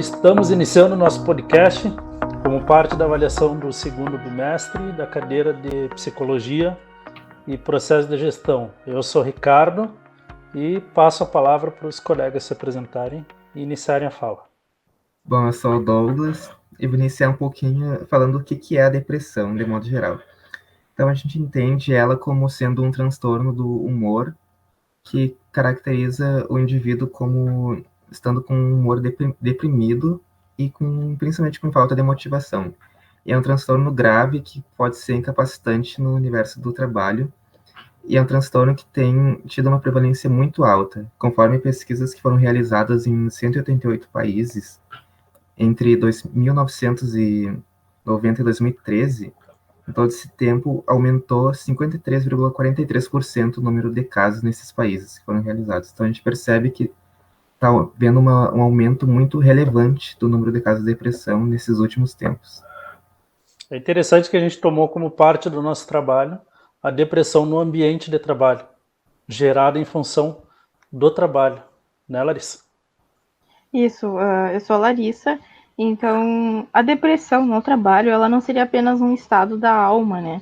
Estamos iniciando o nosso podcast como parte da avaliação do segundo bimestre da cadeira de Psicologia e Processo de Gestão. Eu sou Ricardo e passo a palavra para os colegas se apresentarem e iniciarem a fala. Bom, eu sou o Douglas e vou iniciar um pouquinho falando o que é a depressão, de modo geral. Então, a gente entende ela como sendo um transtorno do humor que caracteriza o indivíduo como estando com um humor deprimido e principalmente com falta de motivação. E é um transtorno grave que pode ser incapacitante no universo do trabalho e é um transtorno que tem tido uma prevalência muito alta, conforme pesquisas que foram realizadas em 188 países entre 1990 e 2013. Em todo esse tempo, aumentou 53,43% o número de casos nesses países que foram realizados. Então, a gente percebe que está havendo um aumento muito relevante do número de casos de depressão nesses últimos tempos. É interessante que a gente tomou como parte do nosso trabalho a depressão no ambiente de trabalho, gerada em função do trabalho, né, Larissa? Isso, eu sou a Larissa. Então, a depressão no trabalho, ela não seria apenas um estado da alma, né?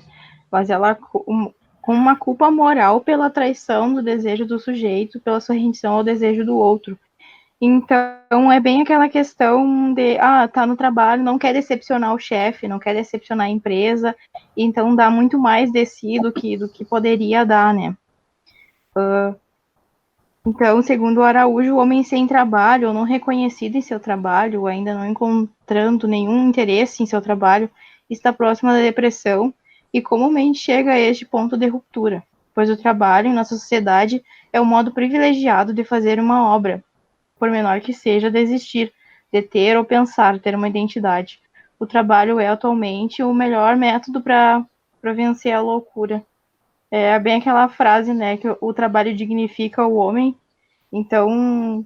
Mas ela com uma culpa moral pela traição do desejo do sujeito, pela sua rendição ao desejo do outro. Então, é bem aquela questão de, tá no trabalho, não quer decepcionar o chefe, não quer decepcionar a empresa, então dá muito mais de si do que poderia dar, né? Então, segundo o Araújo, o homem sem trabalho, ou não reconhecido em seu trabalho, ou ainda não encontrando nenhum interesse em seu trabalho, está próximo da depressão e comumente chega a este ponto de ruptura, pois o trabalho em nossa sociedade é o modo privilegiado de fazer uma obra, por menor que seja, de existir, de ter ou pensar, ter uma identidade. O trabalho é atualmente o melhor método para vencer a loucura. É bem aquela frase, né, que o trabalho dignifica o homem. Então,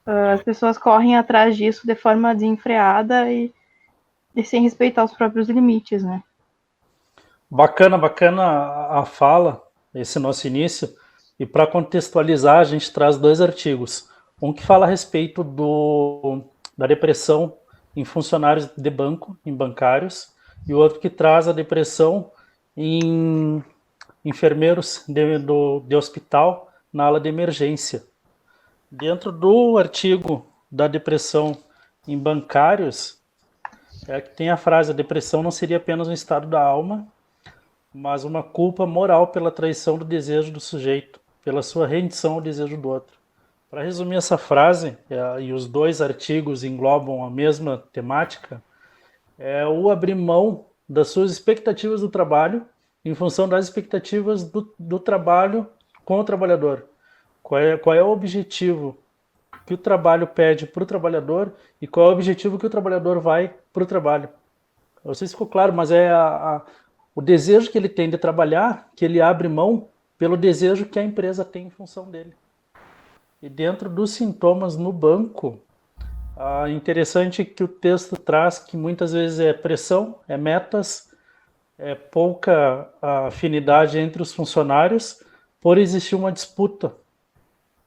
as pessoas correm atrás disso de forma desenfreada e sem respeitar os próprios limites, né? Bacana a fala, esse nosso início. E para contextualizar, a gente traz dois artigos. Um que fala a respeito da depressão em funcionários de banco, em bancários, e o outro que traz a depressão em enfermeiros de hospital na ala de emergência. Dentro do artigo da depressão em bancários, é que tem a frase: a depressão não seria apenas um estado da alma, mas uma culpa moral pela traição do desejo do sujeito, pela sua rendição ao desejo do outro. Para resumir essa frase, e os dois artigos englobam a mesma temática, é o abrir mão das suas expectativas do trabalho em função das expectativas do trabalho com o trabalhador. Qual é o objetivo que o trabalho pede para o trabalhador e qual é o objetivo que o trabalhador vai para o trabalho. Não sei se ficou claro, mas é o desejo que ele tem de trabalhar, que ele abre mão pelo desejo que a empresa tem em função dele. E dentro dos sintomas no banco, interessante que o texto traz que muitas vezes é pressão, é metas, é pouca afinidade entre os funcionários, por existir uma disputa.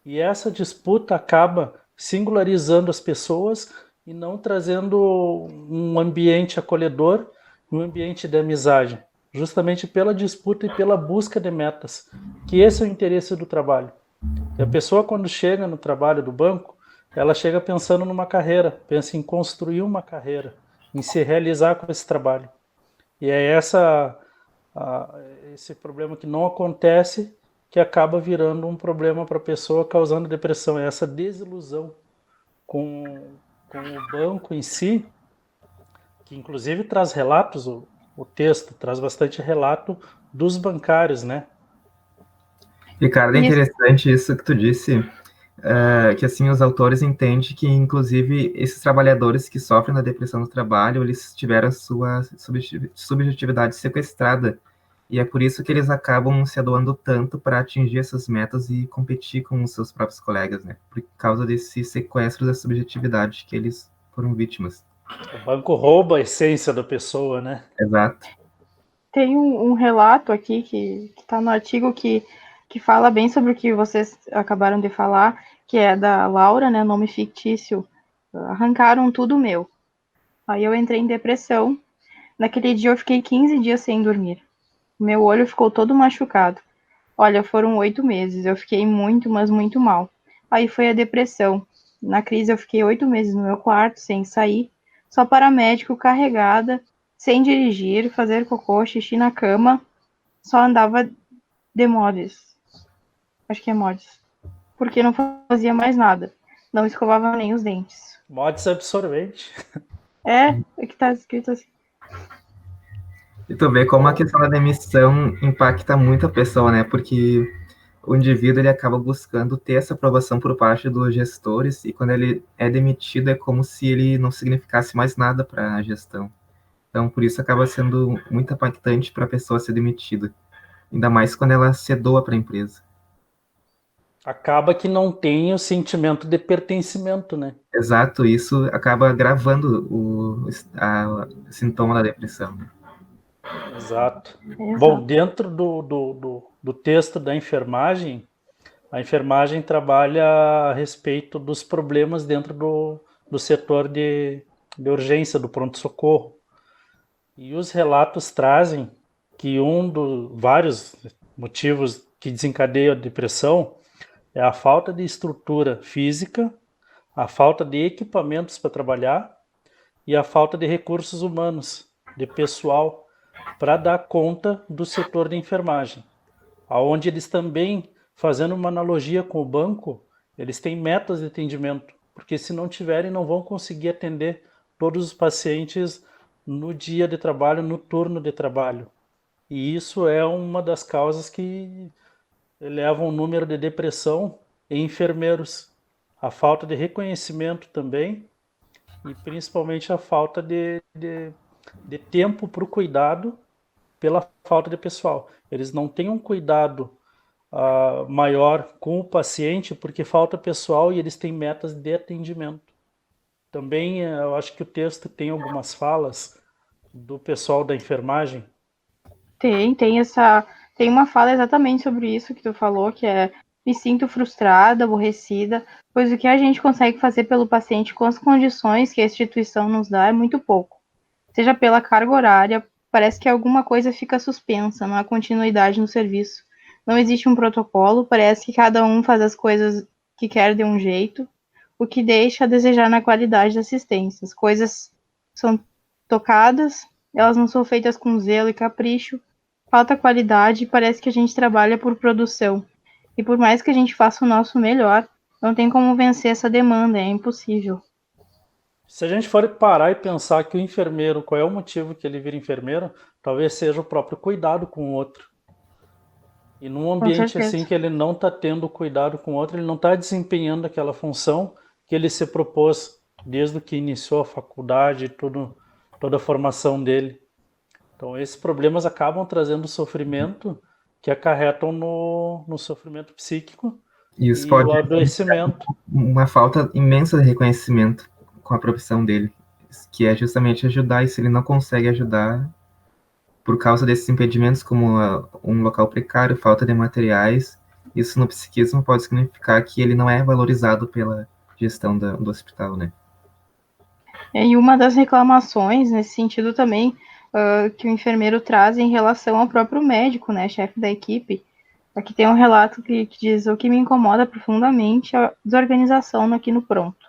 E essa disputa acaba singularizando as pessoas e não trazendo um ambiente acolhedor, um ambiente de amizade, justamente pela disputa e pela busca de metas, que esse é o interesse do trabalho. E a pessoa, quando chega no trabalho do banco, ela chega pensando numa carreira, pensa em construir uma carreira, em se realizar com esse trabalho. E é esse problema que não acontece, que acaba virando um problema para a pessoa, causando depressão. É essa desilusão com o banco em si, que inclusive traz relatos, o texto traz bastante relato dos bancários, né? Ricardo, é interessante isso que tu disse, que assim os autores entendem que, inclusive, esses trabalhadores que sofrem da depressão no trabalho, eles tiveram a sua subjetividade sequestrada, e é por isso que eles acabam se doando tanto para atingir essas metas e competir com os seus próprios colegas, né? Por causa desse sequestro da subjetividade que eles foram vítimas. O banco rouba a essência da pessoa, né? Exato. Tem um relato aqui que está no artigo que fala bem sobre o que vocês acabaram de falar, que é da Laura, né, nome fictício, arrancaram tudo meu. Aí eu entrei em depressão. Naquele dia eu fiquei 15 dias sem dormir. Meu olho ficou todo machucado. Olha, foram 8 meses. Eu fiquei muito, mas muito mal. Aí foi a depressão. Na crise eu fiquei 8 meses no meu quarto, sem sair, só paramédico, carregada, sem dirigir, fazer cocô, xixi na cama, só andava de mods. Acho que é mods. Porque não fazia mais nada. Não escovava nem os dentes. Mods absorvente. É que tá escrito assim. E tu vê como a questão da demissão impacta muito a pessoa, né? Porque o indivíduo ele acaba buscando ter essa aprovação por parte dos gestores e quando ele é demitido é como se ele não significasse mais nada para a gestão. Então, por isso acaba sendo muito impactante para a pessoa ser demitida, ainda mais quando ela se doa para a empresa. Acaba que não tem o sentimento de pertencimento, né? Exato, isso acaba agravando o sintoma da depressão, né? Exato. Exato. Bom, dentro do texto da enfermagem, a enfermagem trabalha a respeito dos problemas dentro do setor de urgência, do pronto-socorro. E os relatos trazem que um dos vários motivos que desencadeiam a depressão é a falta de estrutura física, a falta de equipamentos para trabalhar e a falta de recursos humanos, de pessoal, para dar conta do setor de enfermagem. Onde eles também, fazendo uma analogia com o banco, eles têm metas de atendimento, porque se não tiverem, não vão conseguir atender todos os pacientes no dia de trabalho, no turno de trabalho. E isso é uma das causas que elevam o número de depressão em enfermeiros. A falta de reconhecimento também, e principalmente a falta de tempo para o cuidado pela falta de pessoal. Eles não têm um cuidado maior com o paciente porque falta pessoal e eles têm metas de atendimento. Também eu acho que o texto tem algumas falas do pessoal da enfermagem. Tem uma fala exatamente sobre isso que tu falou, que é: me sinto frustrada, aborrecida, pois o que a gente consegue fazer pelo paciente com as condições que a instituição nos dá é muito pouco. Seja pela carga horária, parece que alguma coisa fica suspensa, não há continuidade no serviço. Não existe um protocolo, parece que cada um faz as coisas que quer de um jeito, o que deixa a desejar na qualidade da assistência. As coisas são tocadas, elas não são feitas com zelo e capricho, falta qualidade e parece que a gente trabalha por produção. E por mais que a gente faça o nosso melhor, não tem como vencer essa demanda, é impossível. Se a gente for parar e pensar que o enfermeiro, qual é o motivo que ele vira enfermeiro, talvez seja o próprio cuidado com o outro. E num ambiente assim que ele não está tendo cuidado com o outro, ele não está desempenhando aquela função que ele se propôs desde que iniciou a faculdade, toda a formação dele. Então esses problemas acabam trazendo sofrimento que acarretam no sofrimento psíquico Isso e pode o adoecimento. uma falta imensa de reconhecimento com a profissão dele, que é justamente ajudar, e se ele não consegue ajudar, por causa desses impedimentos, como um local precário, falta de materiais, isso no psiquismo pode significar que ele não é valorizado pela gestão do hospital, né? E uma das reclamações nesse sentido também que o enfermeiro traz em relação ao próprio médico, né, chefe da equipe. Aqui tem um relato que diz: o que me incomoda profundamente é a desorganização aqui no pronto.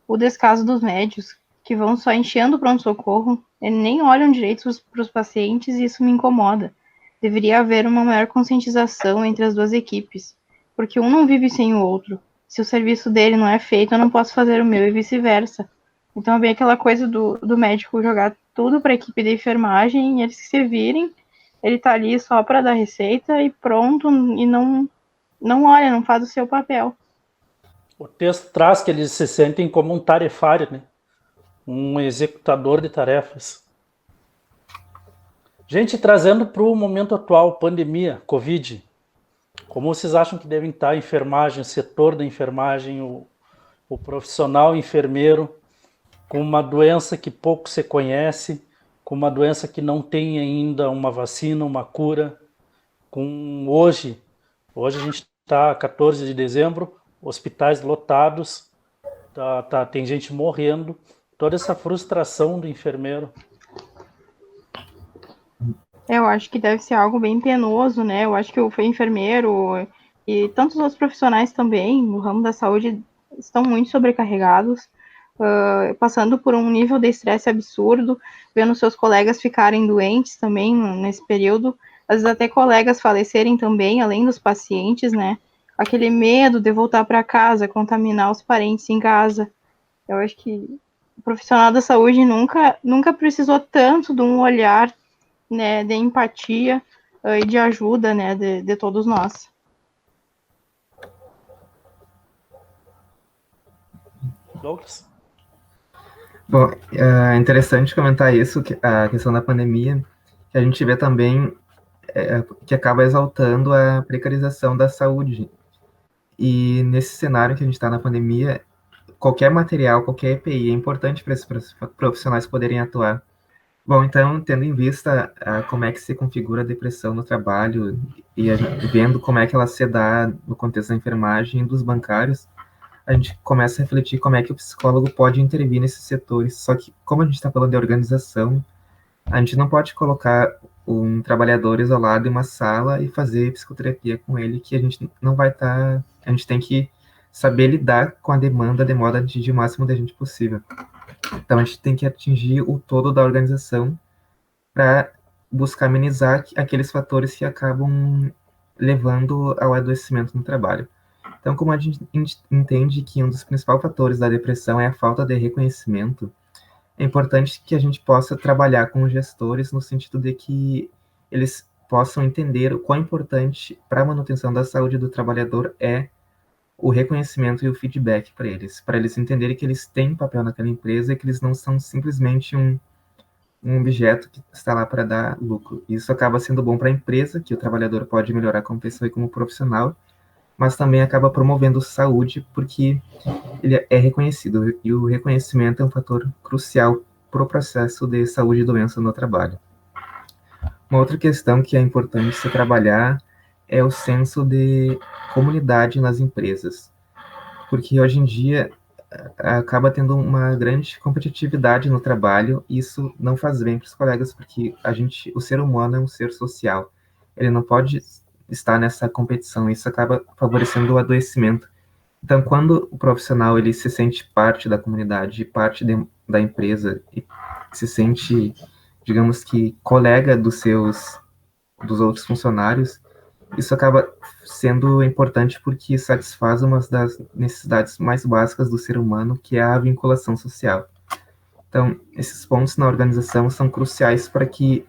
O descaso dos médicos, que vão só enchendo o pronto-socorro, nem olham direito para os pacientes e isso me incomoda. Deveria haver uma maior conscientização entre as duas equipes, porque um não vive sem o outro. Se o serviço dele não é feito, eu não posso fazer o meu e vice-versa. Então é bem aquela coisa do médico jogar tudo para a equipe de enfermagem e eles que se virem, ele tá ali só para dar receita e pronto, e não olha, não faz o seu papel. O texto traz que eles se sentem como um tarefário, né? Um executador de tarefas. Gente, trazendo para o momento atual, pandemia, Covid, como vocês acham que devem estar a enfermagem, o setor da enfermagem, o profissional enfermeiro, com uma doença que pouco se conhece, com uma doença que não tem ainda uma vacina, uma cura, com hoje a gente está 14 de dezembro, hospitais lotados, Tem gente morrendo, toda essa frustração do enfermeiro. Eu acho que deve ser algo bem penoso, né? Eu acho que o enfermeiro e tantos outros profissionais também no ramo da saúde estão muito sobrecarregados, passando por um nível de estresse absurdo, vendo seus colegas ficarem doentes também nesse período, às vezes até colegas falecerem também, além dos pacientes, né? Aquele medo de voltar para casa, contaminar os parentes em casa. Eu acho que o profissional da saúde nunca precisou tanto de um olhar, né, de empatia e de ajuda, né, de todos nós. Douglas? Bom, é interessante comentar isso, a questão da pandemia, que a gente vê também que acaba exaltando a precarização da saúde. E nesse cenário que a gente está na pandemia, qualquer material, qualquer EPI é importante para esses profissionais poderem atuar. Bom, então, tendo em vista como é que se configura a depressão no trabalho e vendo como é que ela se dá no contexto da enfermagem e dos bancários, a gente começa a refletir como é que o psicólogo pode intervir nesses setores. Só que, como a gente está falando de organização, a gente não pode colocar um trabalhador isolado em uma sala e fazer psicoterapia com ele, que a gente não vai estar... A gente tem que saber lidar com a demanda de modo a atingir o máximo de gente possível. Então, a gente tem que atingir o todo da organização para buscar amenizar aqueles fatores que acabam levando ao adoecimento no trabalho. Então, como a gente entende que um dos principais fatores da depressão é a falta de reconhecimento, é importante que a gente possa trabalhar com os gestores no sentido de que eles possam entender o quão importante para a manutenção da saúde do trabalhador é o reconhecimento e o feedback para eles entenderem que eles têm papel naquela empresa e que eles não são simplesmente um objeto que está lá para dar lucro. Isso acaba sendo bom para a empresa, que o trabalhador pode melhorar como pessoa e como profissional, mas também acaba promovendo saúde, porque ele é reconhecido, e o reconhecimento é um fator crucial para o processo de saúde e doença no trabalho. Uma outra questão que é importante se trabalhar é o senso de comunidade nas empresas, porque hoje em dia acaba tendo uma grande competitividade no trabalho, e isso não faz bem para os colegas, porque o ser humano é um ser social, ele não pode estar nessa competição, isso acaba favorecendo o adoecimento. Então, quando o profissional ele se sente parte da comunidade, parte da empresa, e se sente, digamos que, colega dos outros funcionários, isso acaba sendo importante porque satisfaz uma das necessidades mais básicas do ser humano, que é a vinculação social. Então, esses pontos na organização são cruciais para que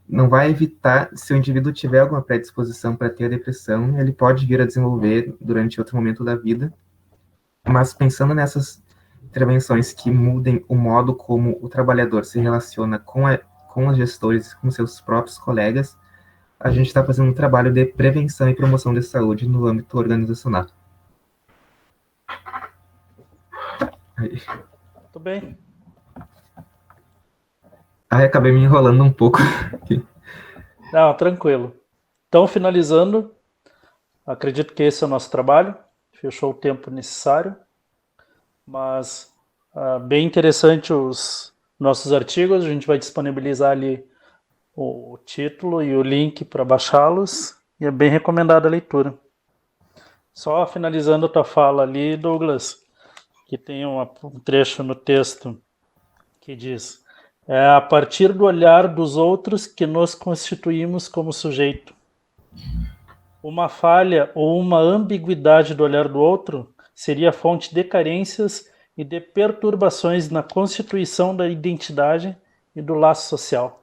não vai evitar, se o indivíduo tiver alguma predisposição para ter a depressão, ele pode vir a desenvolver durante outro momento da vida, mas pensando nessas intervenções que mudem o modo como o trabalhador se relaciona com os gestores, com seus próprios colegas, a gente está fazendo um trabalho de prevenção e promoção de saúde no âmbito organizacional. Tudo bem. Acabei me enrolando um pouco. Não, tranquilo. Então, finalizando, acredito que esse é o nosso trabalho. Fechou o tempo necessário. Mas bem interessante os nossos artigos. A gente vai disponibilizar ali o título e o link para baixá-los. E é bem recomendada a leitura. Só finalizando a tua fala ali, Douglas, que tem um trecho no texto que diz: é a partir do olhar dos outros que nos constituímos como sujeito. Uma falha ou uma ambiguidade do olhar do outro seria fonte de carências e de perturbações na constituição da identidade e do laço social.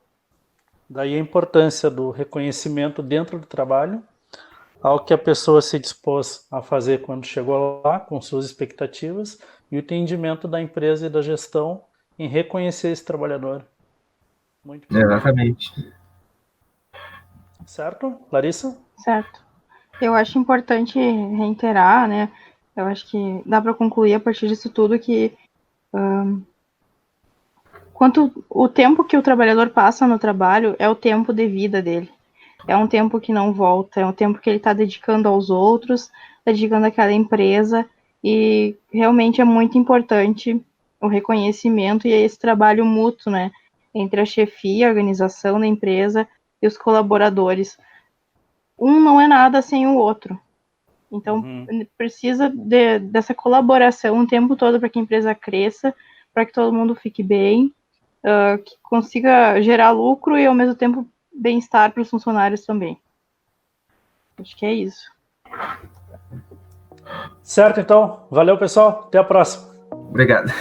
Daí a importância do reconhecimento dentro do trabalho, ao que a pessoa se dispôs a fazer quando chegou lá, com suas expectativas, e o entendimento da empresa e da gestão em reconhecer esse trabalhador. Muito bom. Exatamente. Certo, Larissa? Certo. Eu acho importante reiterar, né? Eu acho que dá para concluir a partir disso tudo que quanto o tempo que o trabalhador passa no trabalho é o tempo de vida dele. É um tempo que não volta, é um tempo que ele está dedicando aos outros, dedicando àquela empresa, e realmente é muito importante o reconhecimento e esse trabalho mútuo, né, entre a chefia, a organização da empresa e os colaboradores. Um não é nada sem o outro. Então, precisa dessa colaboração o tempo todo para que a empresa cresça, para que todo mundo fique bem, que consiga gerar lucro e, ao mesmo tempo, bem-estar para os funcionários também. Acho que é isso. Certo, então. Valeu, pessoal. Até a próxima. Obrigado.